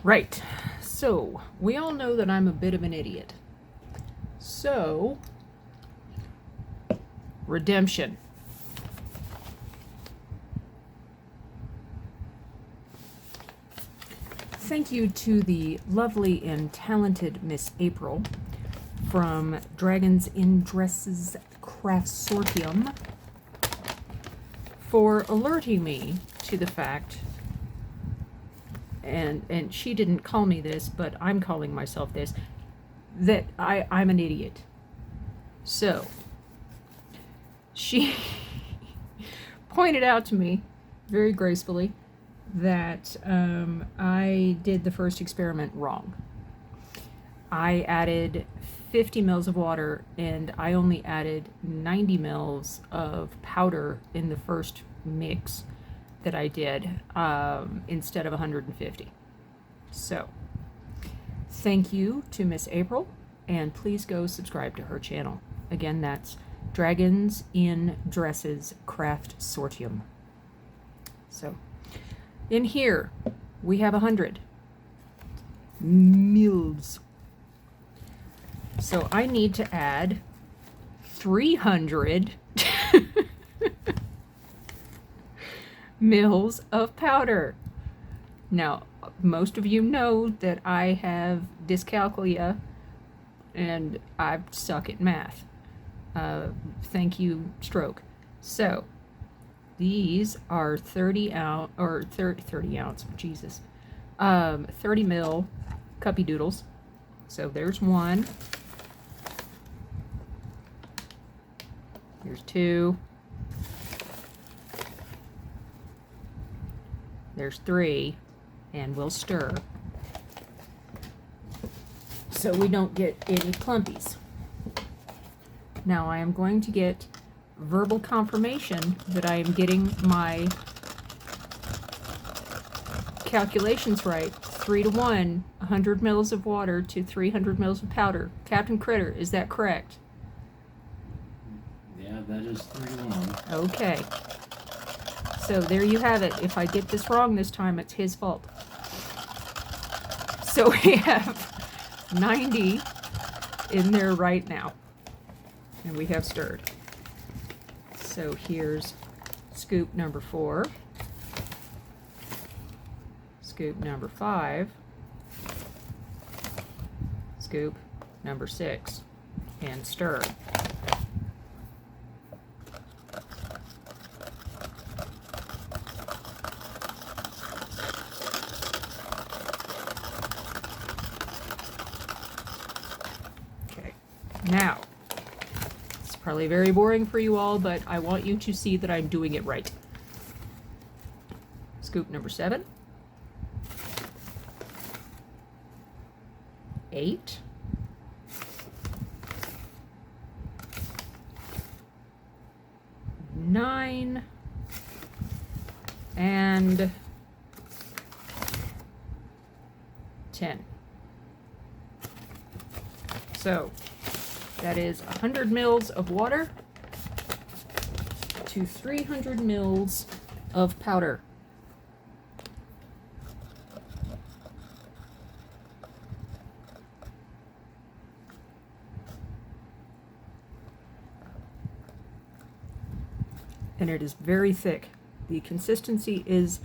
Right. So, we all know that I'm a bit of an idiot. So, redemption. Thank you to the lovely and talented Miss April from Dragons in Dresses Craftsortium for alerting me to the fact, and she didn't call me this, but I'm calling myself this, that I'm an idiot. So, she pointed out to me very gracefully that I did the first experiment wrong. I added 50 mils of water and I only added 90 mils of powder in the first mix that I did instead of 150. So, thank you to Miss April, and please go subscribe to her channel. Again, that's Dragons in Dresses Craftsortium. So, in here, we have 100 mils. So I need to add 300 mils of powder. Now, most of you know that I have dyscalculia and I suck at math. Thank you, stroke. So, these are 30 ounce, or 30 ounce, Jesus. 30 mil cuppy doodles. So there's one. There's two. There's three. And we'll stir, so we don't get any clumpies. Now I am going to get verbal confirmation that I am getting my calculations right. 3 to 1, 100 mils of water to 300 mils of powder. Captain Critter, is that correct? Yeah, that is 3 to 1. Okay. So there you have it. If I get this wrong this time, it's his fault. So we have 90 in there right now. And we have stirred. So here's scoop number 4. Scoop number 5. Scoop number 6. And stir. Now, it's probably very boring for you all, but I want you to see that I'm doing it right. Scoop number 7. 8. 9. And 10. So, that is 100 mils of water to 300 mils of powder. And it is very thick. The consistency is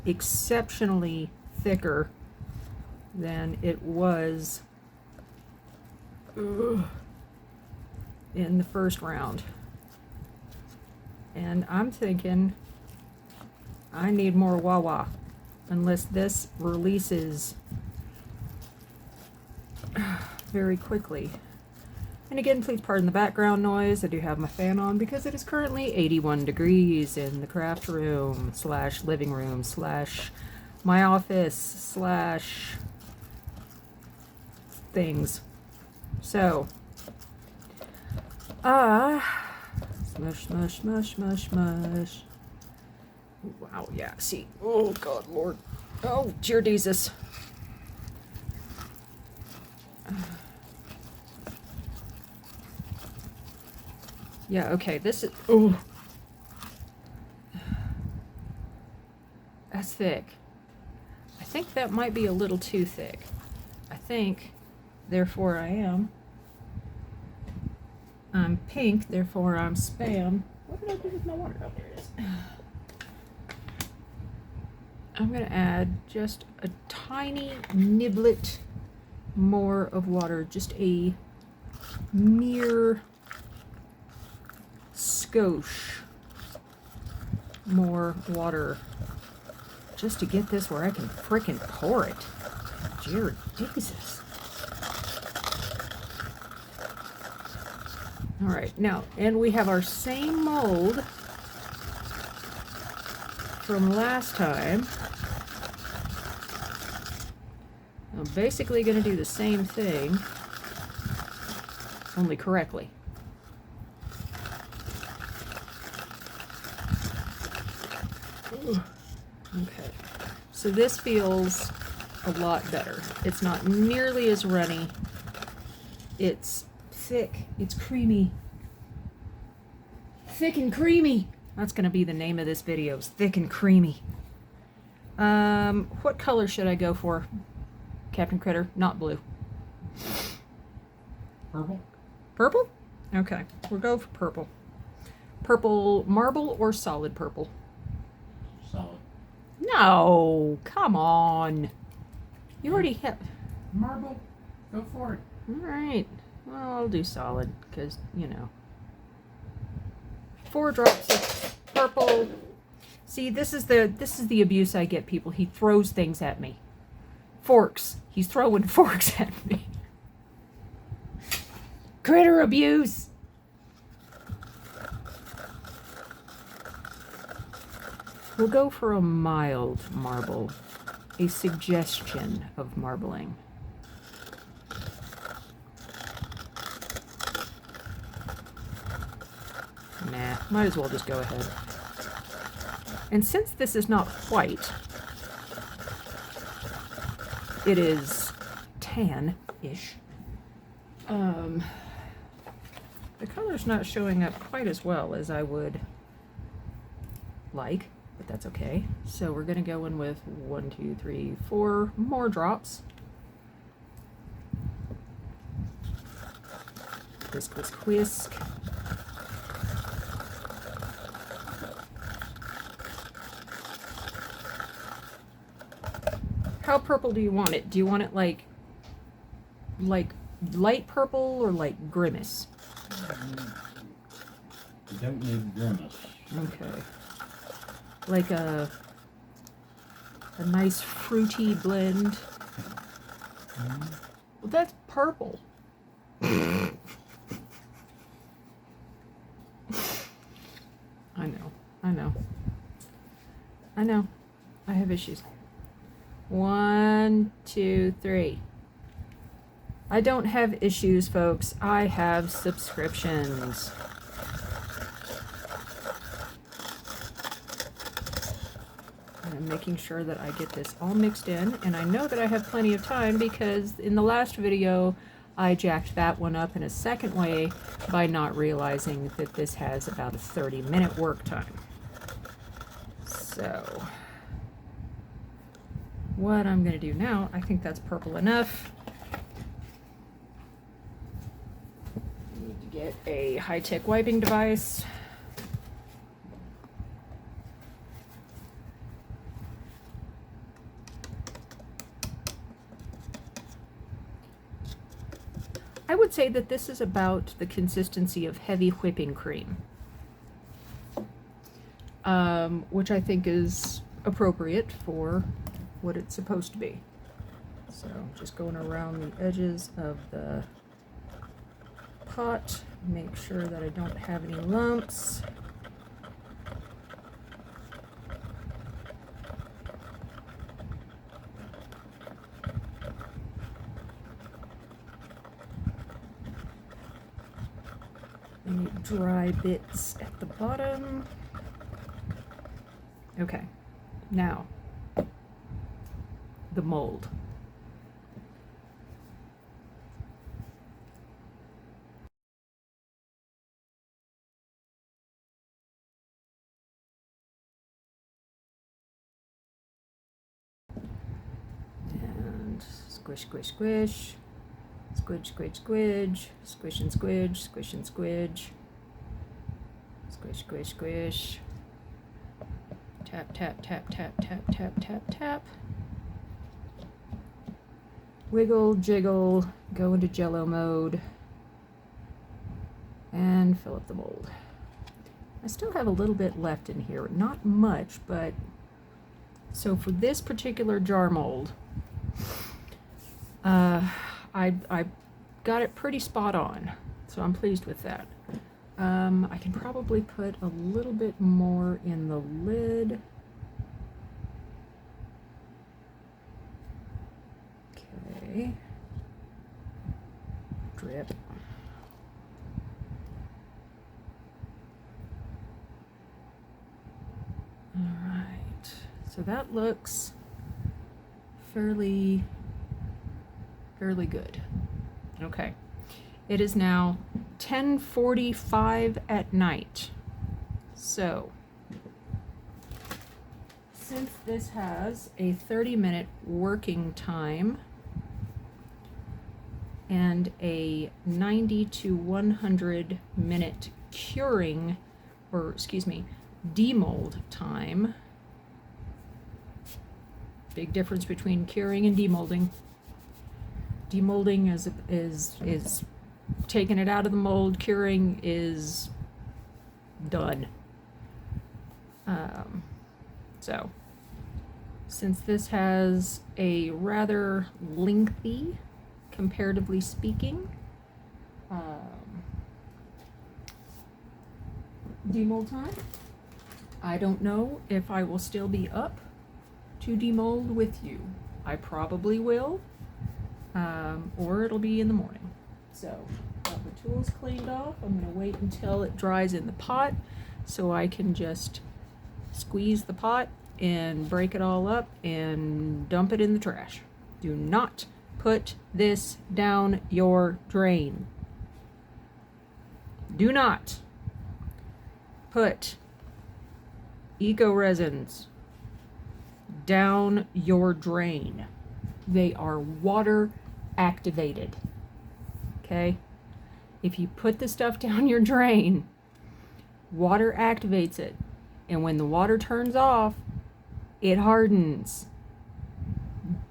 exceptionally thicker than it was in the first round. And I'm thinking I need more Wawa unless this releases very quickly. And again, please pardon the background noise. I do have my fan on because it is currently 81 degrees in the craft room / living room / my office / things. So, smush, smush, smush, smush, smush. Wow, yeah, see. Oh, God, Lord. Oh, dear Jesus. Yeah, okay, this is, oh. That's thick. I think that might be a little too thick. I think, therefore I am. I'm pink, therefore I'm spam. What did I do with my water? Oh, there it is. I'm going to add just a tiny niblet more of water, just a mere skosh more water, just to get this where I can frickin' pour it. Dear Jesus. All right, now, and we have our same mold from last time. I'm basically going to do the same thing, only correctly. Okay, so this feels a lot better. It's not nearly as runny. It's thick. It's creamy. Thick and creamy. That's going to be the name of this video. It's thick and creamy. What color should I go for, Captain Critter? Not blue. Purple? Purple? Okay, we'll go for purple. Purple marble or solid purple? Solid. No, come on. You already have... Marble? Go for it. All right. Well, I'll do solid because, you know. 4 drops of purple. See, this is the abuse I get, people. He throws things at me. Forks. He's throwing forks at me. Critter abuse. We'll go for a mild marble. A suggestion of marbling. Nah, might as well just go ahead. And since this is not white, it is tan-ish. The color's not showing up quite as well as I would like, but that's okay. So we're gonna go in with 1, 2, 3, 4 more drops. Whisk, whisk, whisk. How purple do you want it? Do you want it like light purple or like grimace? You don't need grimace. Okay. Like a nice fruity blend. Well, that's purple. I know. I know. I know. I have issues. 1, 2, 3. I don't have issues, folks. I have subscriptions. And I'm making sure that I get this all mixed in, and I know that I have plenty of time because in the last video I jacked that one up in a second way by not realizing that this has about a 30-minute work time. So what I'm going to do now, I think that's purple enough. Need to get a high-tech wiping device. I would say that this is about the consistency of heavy whipping cream, which I think is appropriate for what it's supposed to be. So just going around the edges of the pot, make sure that I don't have any lumps. Any dry bits at the bottom. Okay, now the mold. Squish, squish, squish. Squidge, squidge, squidge. Squish and squidge, squish and squidge. Squish, squish, squish. Tap, tap, tap, tap, tap, tap, tap, tap. Wiggle, jiggle, go into jello mode, and fill up the mold. I still have a little bit left in here, not much, but so for this particular jar mold, I got it pretty spot on, so I'm pleased with that. I can probably put a little bit more in the lid. Okay. Drip. All right. So that looks fairly good. Okay. It is now 10:45 at night. So, since this has a 30-minute working time and a 90 to 100 minute curing, or excuse me, demold time. Big difference between curing and demolding. Demolding is taking it out of the mold. Curing is done. So, since this has a rather lengthy, comparatively speaking, demold time, I don't know if I will still be up to demold with you. I probably will, or it'll be in the morning. So, got the tools cleaned off. I'm going to wait until it dries in the pot so I can just squeeze the pot and break it all up and dump it in the trash. Do not put this down your drain. Do not put eco resins down your drain. They are water activated. Okay? If you put the stuff down your drain, water activates it. And when the water turns off, it hardens.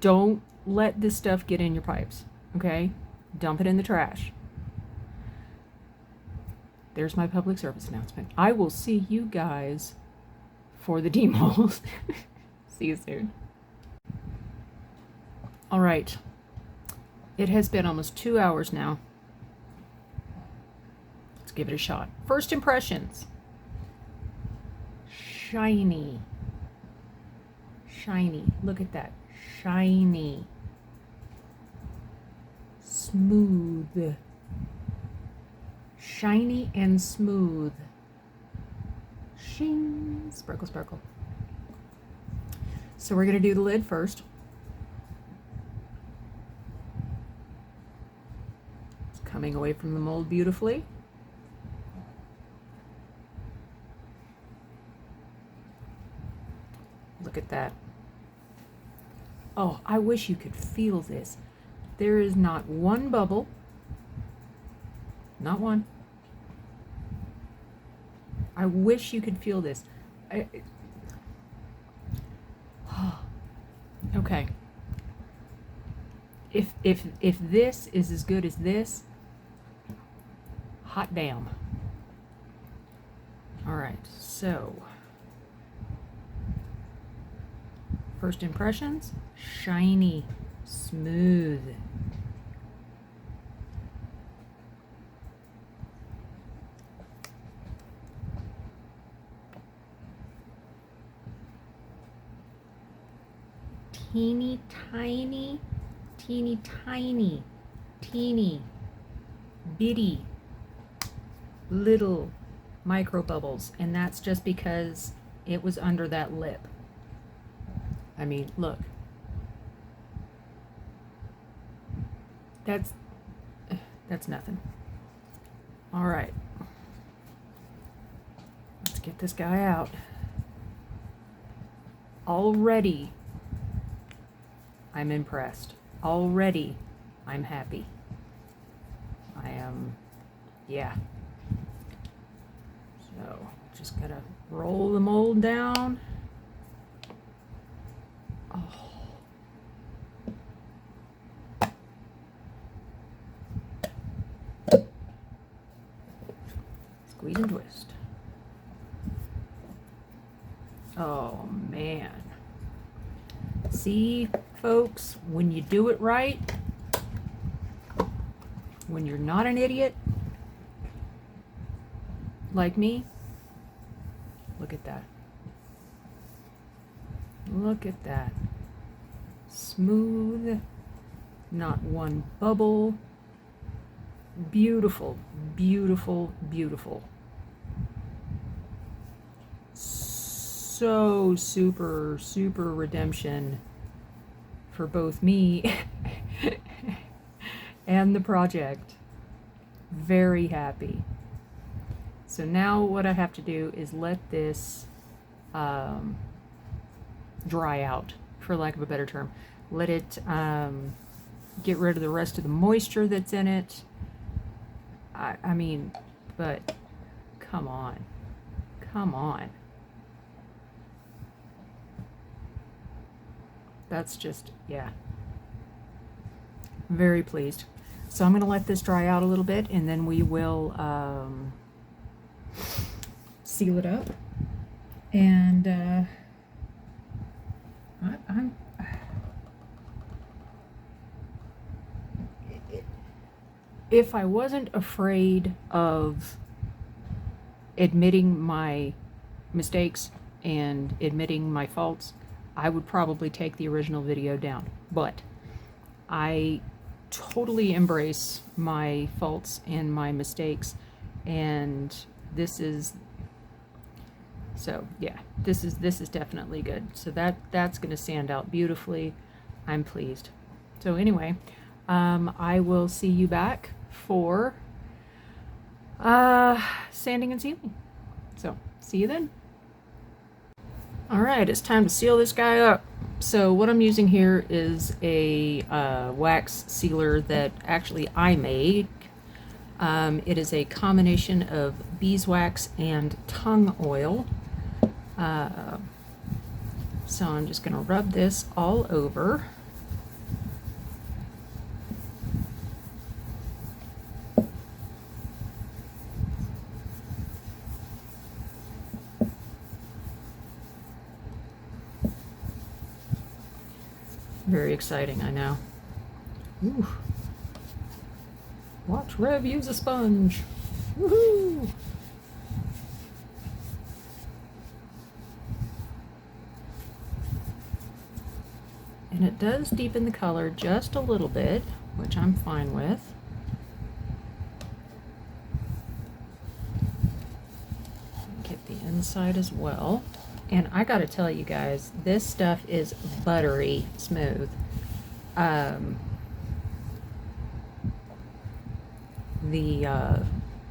Don't let this stuff get in your pipes. Okay? Dump it in the trash. There's my public service announcement. I will see you guys for the demold. See you soon. All right. It has been almost 2 hours now. Let's give it a shot. First impressions. Shiny. Shiny. Look at that. Shiny. Smooth. Shiny and smooth. Shing. Sparkle, sparkle. So we're going to do the lid first. It's coming away from the mold beautifully. Look at that. Oh, I wish you could feel this. There is not one bubble. Not one. I wish you could feel this. Okay. If this is as good as this, hot damn. All right. So, first impressions, shiny, smooth. Teeny tiny, teeny tiny, teeny bitty little micro bubbles, and that's just because it was under that lip. I mean, look. That's nothing. All right. Let's get this guy out. Already, I'm impressed. already I'm happy. I am, yeah. So just gotta roll the mold down. Oh. Squeeze and twist. Oh man. See, folks, when you do it right, when you're not an idiot like me, look at that. Look at that. Smooth, not one bubble. Beautiful, beautiful, beautiful. So super, super redemption for both me and the project. Very happy. So now what I have to do is let this dry out, for lack of a better term. Let it get rid of the rest of the moisture that's in it. I mean, but come on. Come on. That's just, yeah. Very pleased. So I'm going to let this dry out a little bit, and then we will seal it up. And if I wasn't afraid of admitting my mistakes and admitting my faults, I would probably take the original video down. But I totally embrace my faults and my mistakes, and this is, so yeah, this is definitely good. So that's going to sand out beautifully. I'm pleased. So anyway, I will see you back for sanding and sealing. So see you then. All right, it's time to seal this guy up. So what I'm using here is a wax sealer that actually I made. It is a combination of beeswax and tung oil. So I'm just going to rub this all over. Very exciting, I know. Ooh. Watch Rev use a sponge. Woohoo! And it does deepen the color just a little bit, which I'm fine with. Get the inside as well. And I gotta tell you guys, this stuff is buttery smooth. The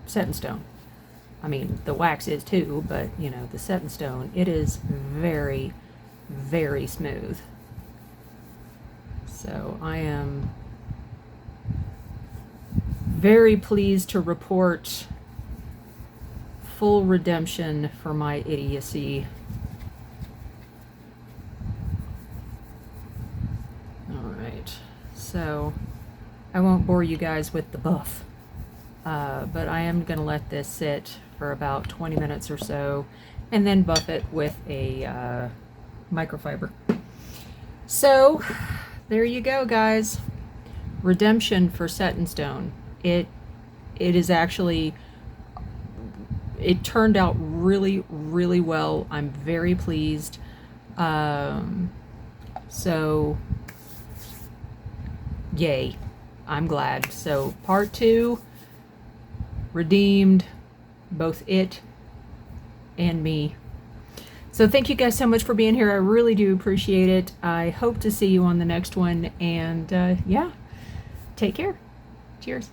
SetinStone, I mean, the wax is too, but you know, the SetinStone, it is very, very smooth. So I am very pleased to report full redemption for my idiocy. So I won't bore you guys with the buff, but I am going to let this sit for about 20 minutes or so and then buff it with a microfiber. So there you go, guys. Redemption for SetinStone. It is actually, it turned out really, really well. I'm very pleased. So yay, I'm glad. So part 2, redeemed, both it and me. So thank you guys so much for being here. I really do appreciate it. I hope to see you on the next one. And yeah, take care. Cheers.